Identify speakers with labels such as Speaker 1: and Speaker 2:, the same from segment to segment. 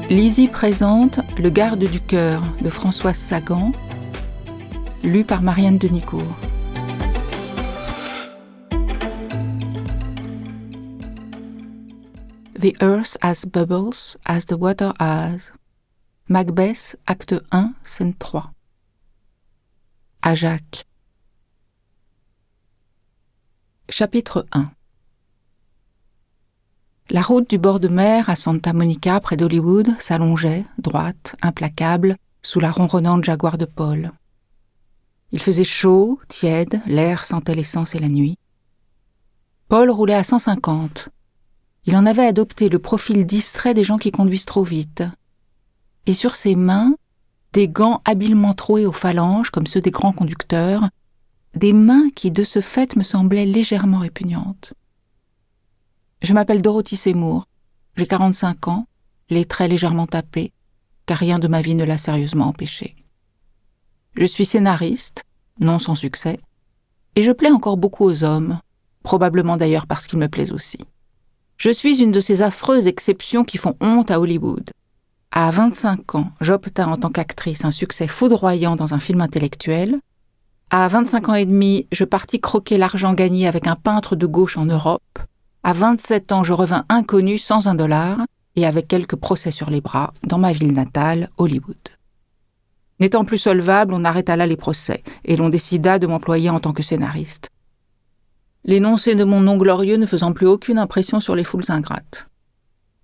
Speaker 1: Lizzie présente Le garde du cœur de Françoise Sagan, lu par Marianne Denicourt. The earth has bubbles as the water has. Macbeth, acte 1, scène 3. À Jacques. Chapitre 1. La route du bord de mer à Santa Monica, près d'Hollywood, s'allongeait, droite, implacable, sous la ronronnante Jaguar de Paul. Il faisait chaud, tiède, l'air sentait l'essence et la nuit. Paul roulait à 150. Il en avait adopté le profil distrait des gens qui conduisent trop vite. Et sur ses mains, des gants habilement troués aux phalanges, comme ceux des grands conducteurs, des mains qui, de ce fait, me semblaient légèrement répugnantes. Je m'appelle Dorothy Seymour, j'ai 45 ans, les traits légèrement tapés, car rien de ma vie ne l'a sérieusement empêché. Je suis scénariste, non sans succès, et je plais encore beaucoup aux hommes, probablement d'ailleurs parce qu'ils me plaisent aussi. Je suis une de ces affreuses exceptions qui font honte à Hollywood. À 25 ans, j'obtins en tant qu'actrice un succès foudroyant dans un film intellectuel. À 25 ans et demi, je partis croquer l'argent gagné avec un peintre de gauche en Europe. À 27 ans, je revins inconnu sans $1 et avec quelques procès sur les bras dans ma ville natale, Hollywood. N'étant plus solvable, on arrêta là les procès et l'on décida de m'employer en tant que scénariste. L'énoncé de mon nom glorieux ne faisant plus aucune impression sur les foules ingrates.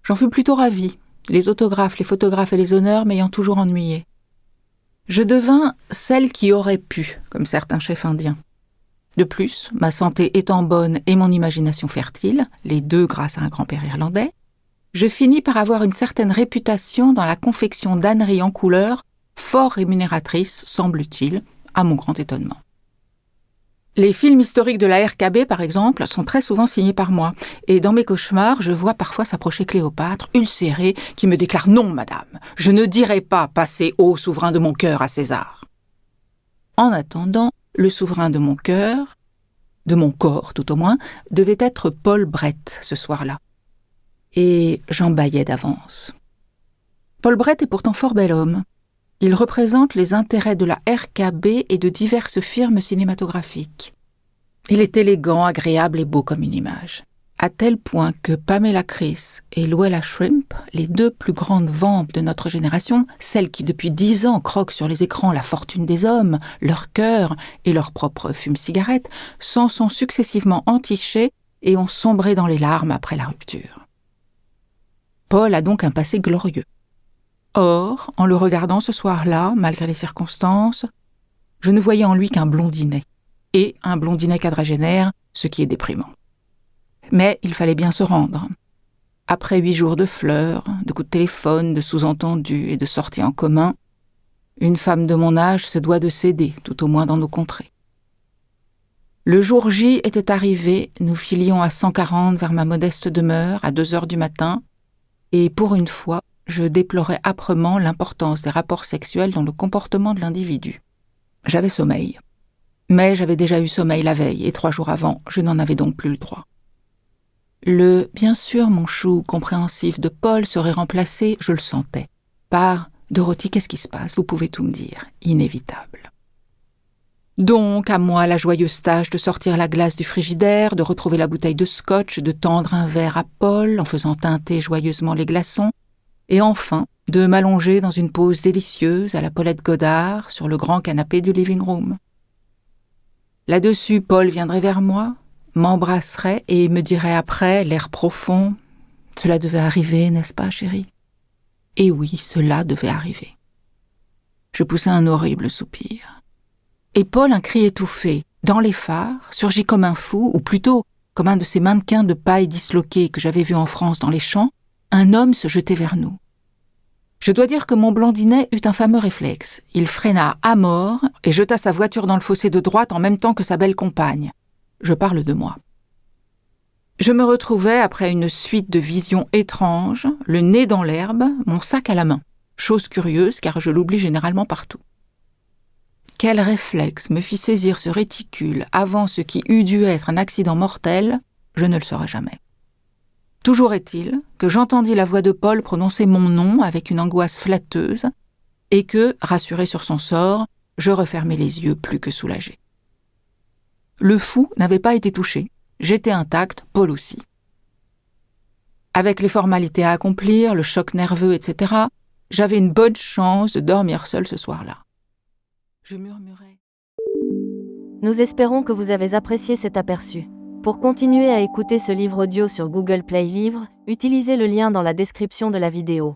Speaker 1: J'en fus plutôt ravie, les autographes, les photographes et les honneurs m'ayant toujours ennuyée. Je devins celle qui aurait pu, comme certains chefs indiens. De plus, ma santé étant bonne et mon imagination fertile, les deux grâce à un grand-père irlandais, je finis par avoir une certaine réputation dans la confection d'âneries en couleur, fort rémunératrice, semble-t-il, à mon grand étonnement. Les films historiques de la RKB, par exemple, sont très souvent signés par moi, et dans mes cauchemars, je vois parfois s'approcher Cléopâtre, ulcérée, qui me déclare « Non, madame, je ne dirai pas passer ô souverain de mon cœur à César ». En attendant, le souverain de mon cœur, de mon corps tout au moins, devait être Paul Brett ce soir-là. Et j'en bâillais d'avance. Paul Brett est pourtant fort bel homme. Il représente les intérêts de la RKB et de diverses firmes cinématographiques. Il est élégant, agréable et beau comme une image. À tel point que Pamela Chris et Luella Shrimp, les deux plus grandes vampes de notre génération, celles qui depuis 10 ans croquent sur les écrans la fortune des hommes, leur cœur et leur propre fume-cigarette, s'en sont successivement entichées et ont sombré dans les larmes après la rupture. Paul a donc un passé glorieux. Or, en le regardant ce soir-là, malgré les circonstances, je ne voyais en lui qu'un blondinet, et un blondinet quadragénaire, ce qui est déprimant. Mais il fallait bien se rendre. Après 8 jours de fleurs, de coups de téléphone, de sous-entendus et de sorties en commun, une femme de mon âge se doit de céder, tout au moins dans nos contrées. Le jour J était arrivé, nous filions à 140 vers ma modeste demeure à 2h du matin, et pour une fois, je déplorais âprement l'importance des rapports sexuels dans le comportement de l'individu. J'avais sommeil. Mais j'avais déjà eu sommeil la veille, et 3 jours avant, je n'en avais donc plus le droit. Le « bien sûr, mon chou » compréhensif de Paul serait remplacé, je le sentais, par « Dorothy, qu'est-ce qui se passe? Vous pouvez tout me dire. » Inévitable. Donc, à moi la joyeuse tâche de sortir la glace du frigidaire, de retrouver la bouteille de scotch, de tendre un verre à Paul en faisant teinter joyeusement les glaçons, et enfin, de m'allonger dans une pause délicieuse à la Paulette Goddard sur le grand canapé du living room. Là-dessus, Paul viendrait vers moi, m'embrasserait et me dirait après, l'air profond, « Cela devait arriver, n'est-ce pas, chérie ?» Et oui, cela devait arriver. Je poussai un horrible soupir. Et Paul, un cri étouffé, dans les phares, surgit comme un fou, ou plutôt comme un de ces mannequins de paille disloqués que j'avais vus en France dans les champs, un homme se jetait vers nous. Je dois dire que mon blondinet eut un fameux réflexe. Il freina à mort et jeta sa voiture dans le fossé de droite en même temps que sa belle compagne. Je parle de moi. Je me retrouvais, après une suite de visions étranges, le nez dans l'herbe, mon sac à la main. Chose curieuse, car je l'oublie généralement partout. Quel réflexe me fit saisir ce réticule avant ce qui eût dû être un accident mortel, je ne le saurai jamais. Toujours est-il que j'entendis la voix de Paul prononcer mon nom avec une angoisse flatteuse et que, rassuré sur son sort, je refermai les yeux plus que soulagé. Le fou n'avait pas été touché, j'étais intact, Paul aussi. Avec les formalités à accomplir, le choc nerveux, etc., j'avais une bonne chance de dormir seul ce soir-là. Je murmurais.
Speaker 2: Nous espérons que vous avez apprécié cet aperçu. Pour continuer à écouter ce livre audio sur Google Play Livres, utilisez le lien dans la description de la vidéo.